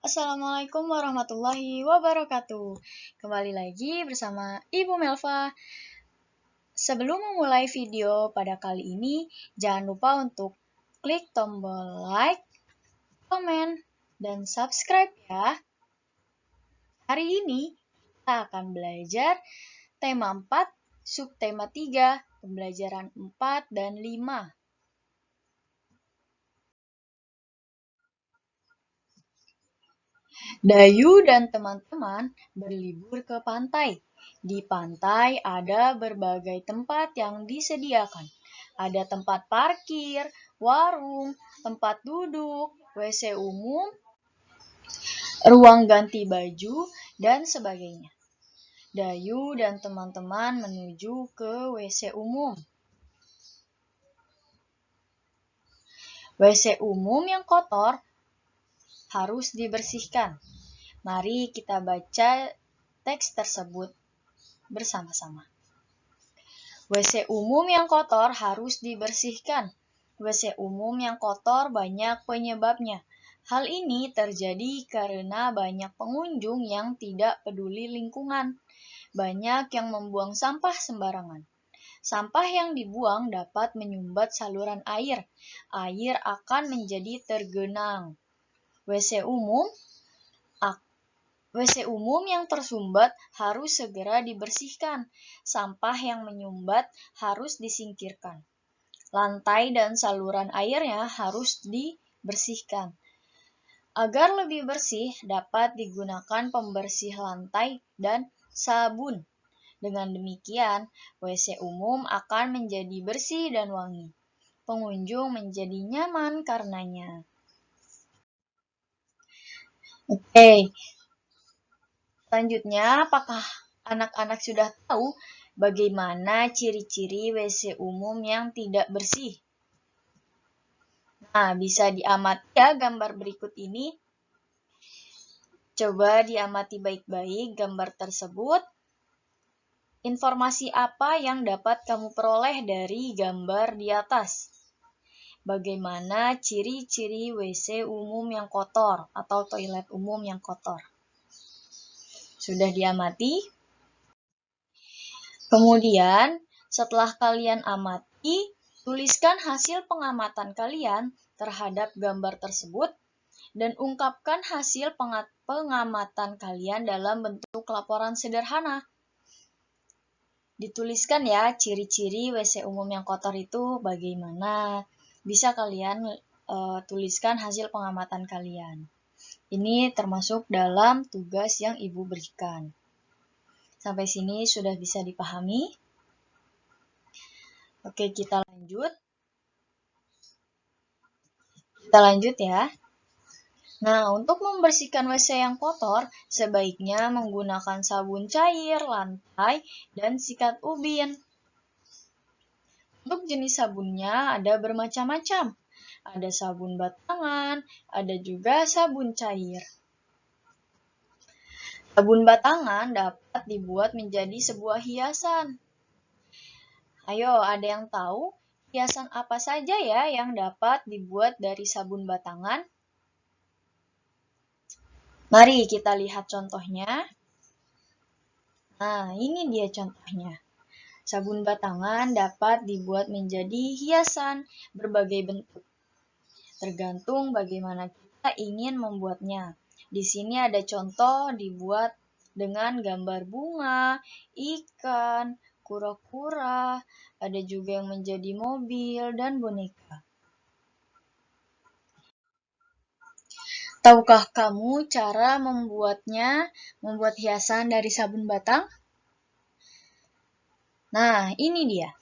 Assalamualaikum warahmatullahi wabarakatuh. Kembali lagi bersama Ibu Melva. Sebelum memulai video pada kali ini, jangan lupa untuk klik tombol like, komen, dan subscribe ya. Hari ini kita akan belajar tema 4, subtema 3, pembelajaran 4 dan 5. Dayu dan teman-teman berlibur ke pantai. Di pantai ada berbagai tempat yang disediakan. Ada tempat parkir, warung, tempat duduk, WC umum, ruang ganti baju, dan sebagainya. Dayu dan teman-teman menuju ke WC umum. WC umum yang kotor harus dibersihkan. Mari kita baca teks tersebut bersama-sama. WC umum yang kotor harus dibersihkan. WC umum yang kotor banyak penyebabnya. Hal ini terjadi karena banyak pengunjung yang tidak peduli lingkungan. Banyak yang membuang sampah sembarangan. Sampah yang dibuang dapat menyumbat saluran air. Air akan menjadi tergenang. WC umum yang tersumbat harus segera dibersihkan. Sampah yang menyumbat harus disingkirkan. Lantai dan saluran airnya harus dibersihkan. Agar lebih bersih, dapat digunakan pembersih lantai dan sabun. Dengan demikian, WC umum akan menjadi bersih dan wangi. Pengunjung menjadi nyaman karenanya. Oke. Selanjutnya, apakah anak-anak sudah tahu bagaimana ciri-ciri WC umum yang tidak bersih? Nah, bisa diamati ya gambar berikut ini. Coba diamati baik-baik gambar tersebut. Informasi apa yang dapat kamu peroleh dari gambar di atas? Bagaimana ciri-ciri WC umum yang kotor atau toilet umum yang kotor? Sudah diamati? Kemudian, setelah kalian amati, tuliskan hasil pengamatan kalian terhadap gambar tersebut dan ungkapkan hasil pengamatan kalian dalam bentuk laporan sederhana. Dituliskan ya, ciri-ciri WC umum yang kotor itu bagaimana. Bisa kalian tuliskan hasil pengamatan kalian. Ini termasuk dalam tugas yang Ibu berikan. Sampai sini sudah bisa dipahami? Oke, kita lanjut. Kita lanjut ya. Nah, untuk membersihkan WC yang kotor, sebaiknya menggunakan sabun cair, lantai, dan sikat ubin. Untuk jenis sabunnya ada bermacam-macam. Ada sabun batangan, ada juga sabun cair. Sabun batangan dapat dibuat menjadi sebuah hiasan. Ayo, ada yang tahu hiasan apa saja ya yang dapat dibuat dari sabun batangan? Mari kita lihat contohnya. Nah, ini dia contohnya. Sabun batangan dapat dibuat menjadi hiasan berbagai bentuk. Tergantung bagaimana kita ingin membuatnya. Di sini ada contoh dibuat dengan gambar bunga, ikan, kura-kura, ada juga yang menjadi mobil dan boneka. Tahukah kamu cara membuat hiasan dari sabun batang? Nah, ini dia.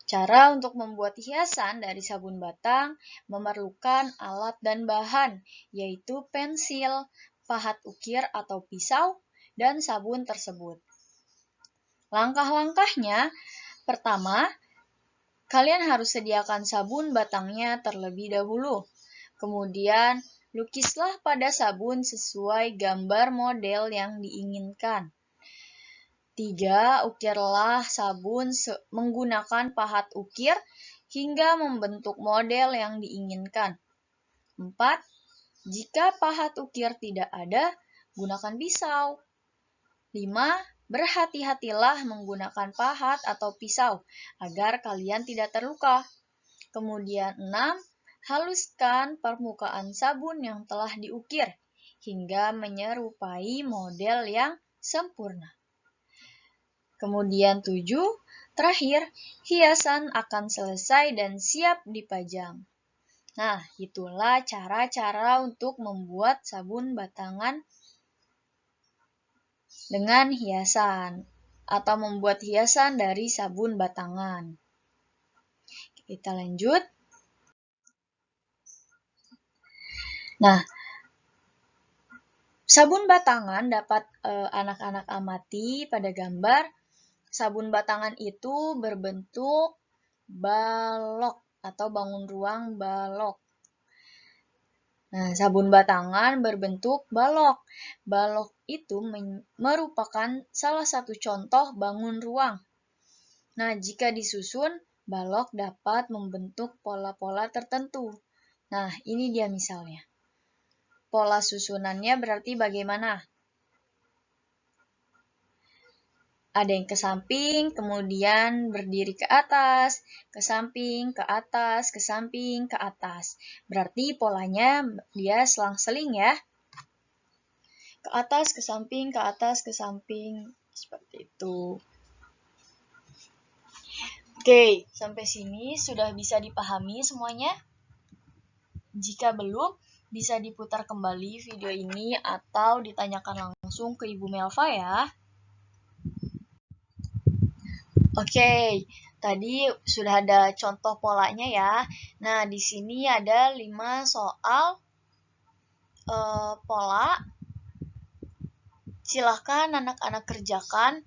Cara untuk membuat hiasan dari sabun batang memerlukan alat dan bahan, yaitu pensil, pahat ukir atau pisau, dan sabun tersebut. Langkah-langkahnya, pertama, kalian harus sediakan sabun batangnya terlebih dahulu. Kemudian, lukislah pada sabun sesuai gambar model yang diinginkan. 3. Ukirlah sabun menggunakan pahat ukir hingga membentuk model yang diinginkan. 4. Jika pahat ukir tidak ada, gunakan pisau. 5. Berhati-hatilah menggunakan pahat atau pisau agar kalian tidak terluka. Kemudian 6. Haluskan permukaan sabun yang telah diukir hingga menyerupai model yang sempurna. Kemudian 7. Terakhir, hiasan akan selesai dan siap dipajang. Nah, itulah cara-cara untuk membuat sabun batangan dengan hiasan atau membuat hiasan dari sabun batangan. Kita lanjut. Nah, sabun batangan dapat anak-anak amati pada gambar. Sabun batangan itu berbentuk balok atau bangun ruang balok. Nah, sabun batangan berbentuk balok. Balok itu merupakan salah satu contoh bangun ruang. Nah, jika disusun, balok dapat membentuk pola-pola tertentu. Nah, ini dia misalnya. Pola susunannya berarti bagaimana? Ada yang ke samping, kemudian berdiri ke atas, ke samping, ke atas, ke samping, ke atas. Berarti polanya dia selang-seling ya. Ke atas, ke samping, ke atas, ke samping. Seperti itu. Oke, sampai sini sudah bisa dipahami semuanya? Jika belum, bisa diputar kembali video ini atau ditanyakan langsung ke Ibu Melva ya. Oke, tadi sudah ada contoh polanya ya. Nah, di sini ada 5 soal pola. Silahkan anak-anak kerjakan,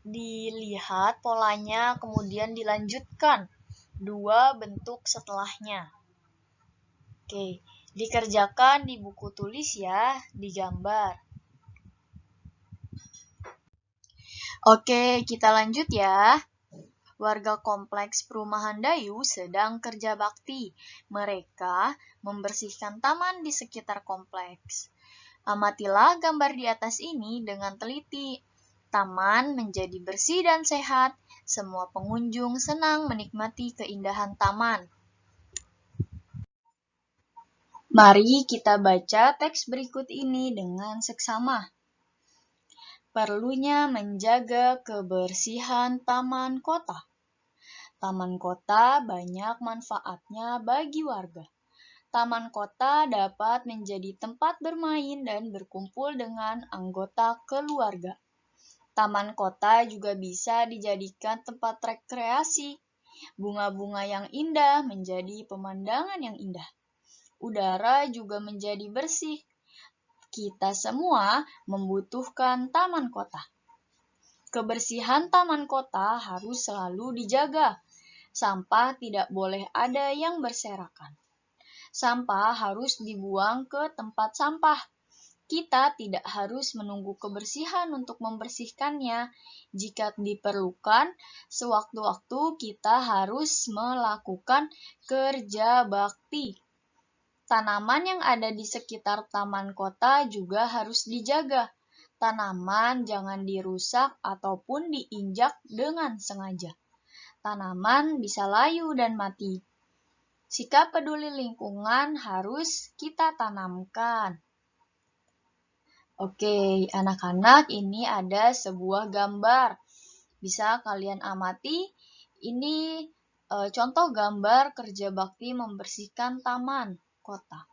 dilihat polanya, kemudian dilanjutkan 2 bentuk setelahnya. Oke, dikerjakan di buku tulis ya, digambar. Oke, kita lanjut ya. Warga kompleks perumahan Dayu sedang kerja bakti. Mereka membersihkan taman di sekitar kompleks. Amatilah gambar di atas ini dengan teliti. Taman menjadi bersih dan sehat. Semua pengunjung senang menikmati keindahan taman. Mari kita baca teks berikut ini dengan seksama. Perlunya menjaga kebersihan taman kota. Taman kota banyak manfaatnya bagi warga. Taman kota dapat menjadi tempat bermain dan berkumpul dengan anggota keluarga. Taman kota juga bisa dijadikan tempat rekreasi. Bunga-bunga yang indah menjadi pemandangan yang indah. Udara juga menjadi bersih. Kita semua membutuhkan taman kota. Kebersihan taman kota harus selalu dijaga. Sampah tidak boleh ada yang berserakan. Sampah harus dibuang ke tempat sampah. Kita tidak harus menunggu kebersihan untuk membersihkannya. Jika diperlukan, sewaktu-waktu kita harus melakukan kerja bakti. Tanaman yang ada di sekitar taman kota juga harus dijaga. Tanaman jangan dirusak ataupun diinjak dengan sengaja. Tanaman bisa layu dan mati. Sikap peduli lingkungan harus kita tanamkan. Oke, anak-anak, ini ada sebuah gambar. Bisa kalian amati. Ini contoh gambar kerja bakti membersihkan taman kota.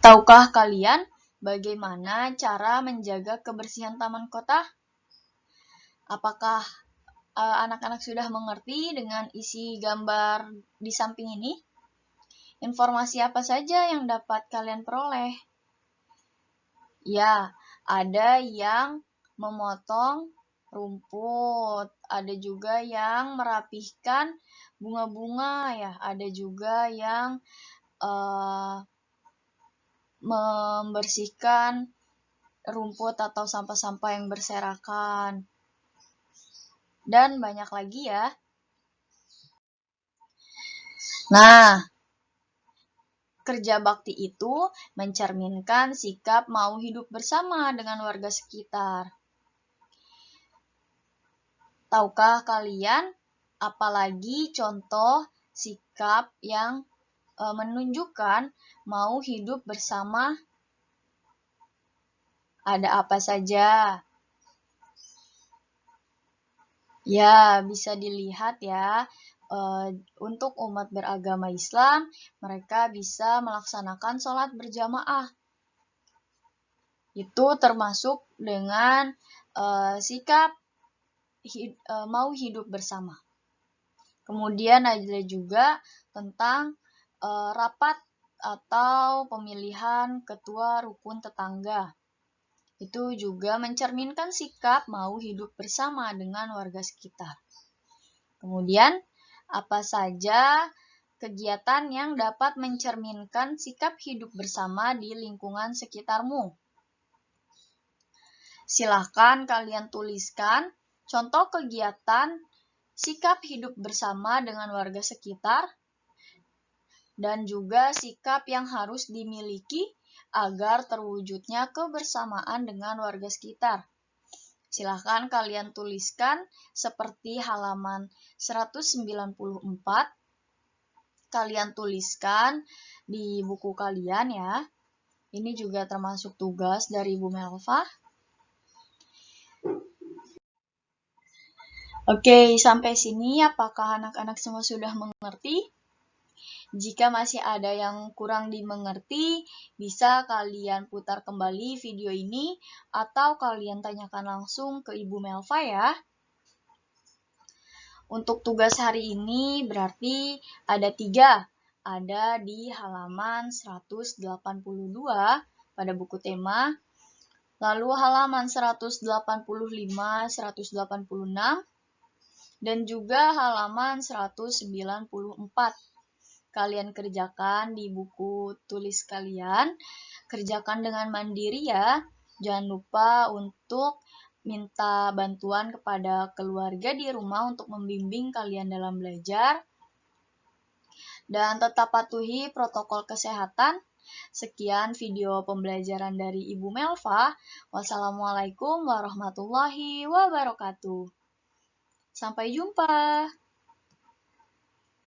Tahukah kalian bagaimana cara menjaga kebersihan taman kota? Apakah anak-anak sudah mengerti dengan isi gambar di samping ini? Informasi apa saja yang dapat kalian peroleh? Ya, ada yang memotong rumput, ada juga yang merapihkan bunga-bunga ya, ada juga yang membersihkan rumput atau sampah-sampah yang berserakan. Dan banyak lagi ya. Nah, Kerja bakti itu mencerminkan sikap mau hidup bersama dengan warga sekitar. Tahukah kalian apalagi contoh sikap yang menunjukkan mau hidup bersama? Ada apa saja? Ya, bisa dilihat ya. Untuk umat beragama Islam, mereka bisa melaksanakan sholat berjamaah. Itu termasuk dengan sikap mau hidup bersama. Kemudian ada juga tentang rapat atau pemilihan ketua rukun tetangga. Itu juga mencerminkan sikap mau hidup bersama dengan warga sekitar. Kemudian, apa saja kegiatan yang dapat mencerminkan sikap hidup bersama di lingkungan sekitarmu? Silahkan kalian tuliskan contoh kegiatan sikap hidup bersama dengan warga sekitar dan juga sikap yang harus dimiliki agar terwujudnya kebersamaan dengan warga sekitar. Silahkan kalian tuliskan seperti halaman 194. Kalian tuliskan di buku kalian ya. Ini juga termasuk tugas dari Ibu Melva. Oke, sampai sini apakah anak-anak semua sudah mengerti? Jika masih ada yang kurang dimengerti, bisa kalian putar kembali video ini atau kalian tanyakan langsung ke Ibu Melva ya. Untuk tugas hari ini berarti ada 3. Ada di halaman 182 pada buku tema, lalu halaman 185, 186, dan juga halaman 194. Kalian kerjakan di buku tulis kalian, kerjakan dengan mandiri ya. Jangan lupa untuk minta bantuan kepada keluarga di rumah untuk membimbing kalian dalam belajar. Dan tetap patuhi protokol kesehatan. Sekian video pembelajaran dari Ibu Melva. Wassalamualaikum warahmatullahi wabarakatuh. Sampai jumpa.